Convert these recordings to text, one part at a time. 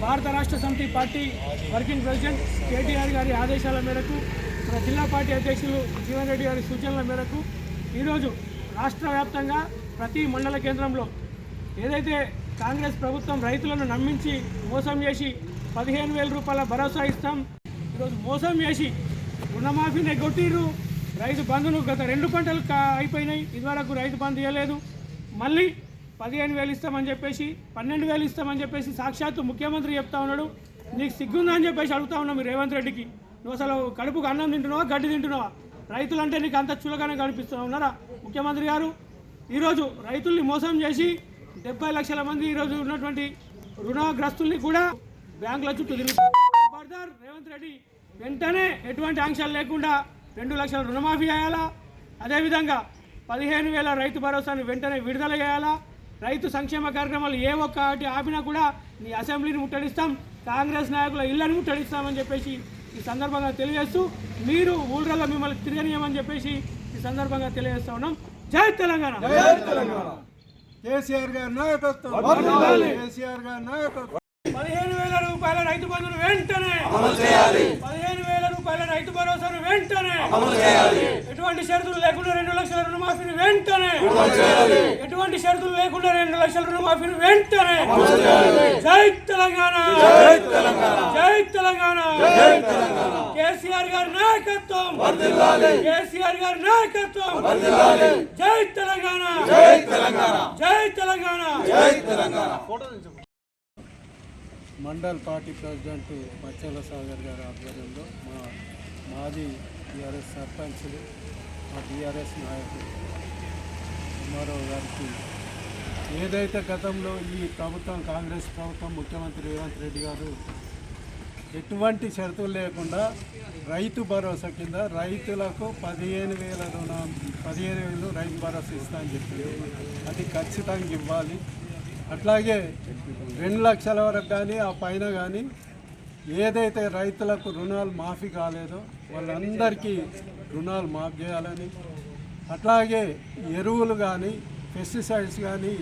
భారత రాష్ట్ర సమితి పార్టీ వర్కింగ్ ప్రెసిడెంట్ కేటీఆర్ గారి ఆదేశాల మేరకు మన జిల్లా పార్టీ అధ్యక్షులు జీవన్ రెడ్డి గారి సూచనల మేరకు ఈరోజు రాష్ట్ర వ్యాప్తంగా ప్రతి మండల కేంద్రంలో ఏదైతే కాంగ్రెస్ ప్రభుత్వం రైతులను నమ్మించి మోసం చేసి 15,000 రూపాయల భరోసా ఇస్తాం, ఈరోజు మోసం చేసి రుణమాఫీని కొట్టిర్రు. రైతు బంధును గత 2 పంటలు అయిపోయినాయి, ఇదివరకు రైతు బంధు ఇవ్వలేదు. మళ్ళీ 15,000 ఇస్తామని చెప్పేసి 12,000 ఇస్తామని చెప్పేసి సాక్షాత్తు ముఖ్యమంత్రి చెప్తా ఉన్నాడు. నీకు సిగ్గుందా అని చెప్పేసి అడుగుతా ఉన్నాం రేవంత్ రెడ్డికి. నువ్వు అసలు కడుపుకు అన్నం తింటున్నావా, గడ్డి తింటున్నావా? రైతులంటే నీకు అంత చులకనే కనిపిస్తూ ఉన్నారా ముఖ్యమంత్రి గారు? ఈరోజు రైతుల్ని మోసం చేసి 70 లక్షల మంది ఈరోజు ఉన్నటువంటి రుణగ్రస్తుల్ని కూడా బ్యాంకుల చుట్టూ తిరుగుతారు. రేవంత్ రెడ్డి వెంటనే ఎటువంటి ఆంక్షలు లేకుండా 2 లక్షల రుణమాఫీ చేయాలా, అదేవిధంగా 15,000 రైతు భరోసాను వెంటనే విడుదల చేయాలా. రైతు సంక్షేమ కార్యక్రమాలు ఏ ఒక్కటి ఆపినా కూడా నీ అసెంబ్లీని ముట్టడిస్తాం, కాంగ్రెస్ నాయకుల ఇళ్లను ముట్టడిస్తామని చెప్పేసి ఈ సందర్భంగా తెలియజేస్తూ, మీరు ఊళ్ళల్లో మిమ్మల్ని తిరగనీయమని చెప్పేసి ఈ సందర్భంగా తెలియజేస్తా ఉన్నాం. జై తెలంగాణ. కేసీఆర్ గారి నాయకత్వం, కేసీఆర్ గారి నాయకత్వం. 15,000 రూపాయల రైతు బంధును వెంటనే అమలు చేయాలి. 15,000 రూపాయల రైతు భరోసాను వెంటనే అమలు చేయాలి. ఎటువంటి షరతులు లేకుండా 2 లక్షల రుణమాఫీని వెంటనే అమలు చేయాలి. ఎటువంటి షరతులు లేకుండా 2 లక్షల రుణమాఫీని వెంటనే అమలు చేయాలి. జై తెలంగాణ, జై తెలంగాణ, జై తెలంగాణ, జై తెలంగాణ. కేసీఆర్ గారి నాయకత్వం వర్ధిల్లాలి, కేసీఆర్ గారి నాయకత్వం వర్ధిల్లాలి. జై తెలంగాణ, జై తెలంగాణ, జై తెలంగాణ, జై తెలంగాణ. మండల్ పార్టీ ప్రెసిడెంట్ మచ్చల సాగర్ గారి ఆధ్వర్యంలో మాజీ టీఆర్ఎస్ సర్పంచ్లు, మా టీఆర్ఎస్ నాయకులు కుమారావు గారికి ఏదైతే గతంలో ఈ ప్రభుత్వం కాంగ్రెస్ ప్రభుత్వం ముఖ్యమంత్రి రేవంత్ రెడ్డి గారు ఎటువంటి షరతులు లేకుండా రైతు భరోసా కింద రైతులకు 15,000 రైతు భరోసా ఇస్తా అని చెప్పింది. అది ఖచ్చితంగా ఇవ్వాలి. అట్లాగే 2 లక్షల వరకు కానీ ఆ పైన కానీ ఏదైతే రైతులకు రుణాలు మాఫీ కాలేదో వాళ్ళందరికీ రుణాలు మాఫీ చేయాలని, అట్లాగే ఎరువులు కానీ పెస్టిసైడ్స్ కానీ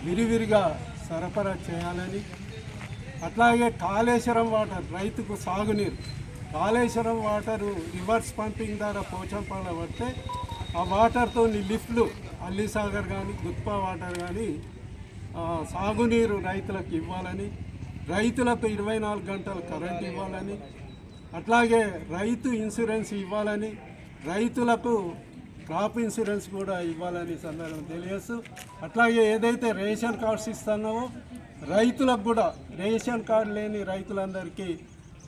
విరివిరిగా సరఫరా చేయాలని, అట్లాగే కాళేశ్వరం వాటర్ రైతుకు సాగునీరు, కాళేశ్వరం వాటరు రివర్స్ పంపింగ్ ద్వారా పోచంపల్లి పడితే ఆ వాటర్తో లిఫ్ట్లు అల్లిసాగర్ కానీ గుత్పా వాటర్ కానీ సాగునీరు రైతులకు ఇవ్వాలని, రైతులకు 24 గంటలు కరెంట్ ఇవ్వాలని, అట్లాగే రైతు ఇన్సూరెన్స్ ఇవ్వాలని, రైతులకు క్రాప్ ఇన్సూరెన్స్ కూడా ఇవ్వాలని సందర్భం తెలియజేస్తూ, అట్లాగే ఏదైతే రేషన్ కార్డ్స్ ఇస్తున్నామో రైతులకు కూడా రేషన్ కార్డు లేని రైతులందరికీ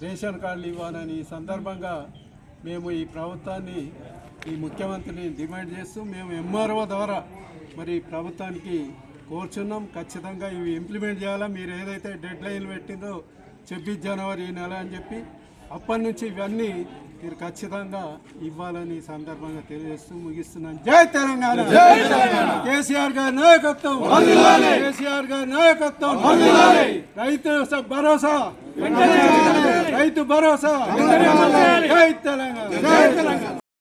రేషన్ కార్డులు ఇవ్వాలని ఈ సందర్భంగా మేము ఈ ప్రభుత్వాన్ని, ఈ ముఖ్యమంత్రిని డిమాండ్ చేస్తూ మేము ఎంఆర్ఓ ద్వారా మరి ప్రభుత్వానికి కోరుచున్నాం. ఖచ్చితంగా ఇవి ఇంప్లిమెంట్ చేయాలా. మీరు ఏదైతే డెడ్ లైన్ పెట్టిందో 26 జనవరి ఈ నెల అని చెప్పి అప్పటి నుంచి ఇవన్నీ మీరు ఖచ్చితంగా ఇవ్వాలని సందర్భంగా తెలియజేస్తూ ముగిస్తున్నాను. జై తెలంగాణ, కేసీఆర్ గారి నాయకత్వం, కేసీఆర్ గారి నాయకత్వం, రైతు భరోసా, రైతు భరోసా, జై తెలంగాణ, జై తెలంగాణ.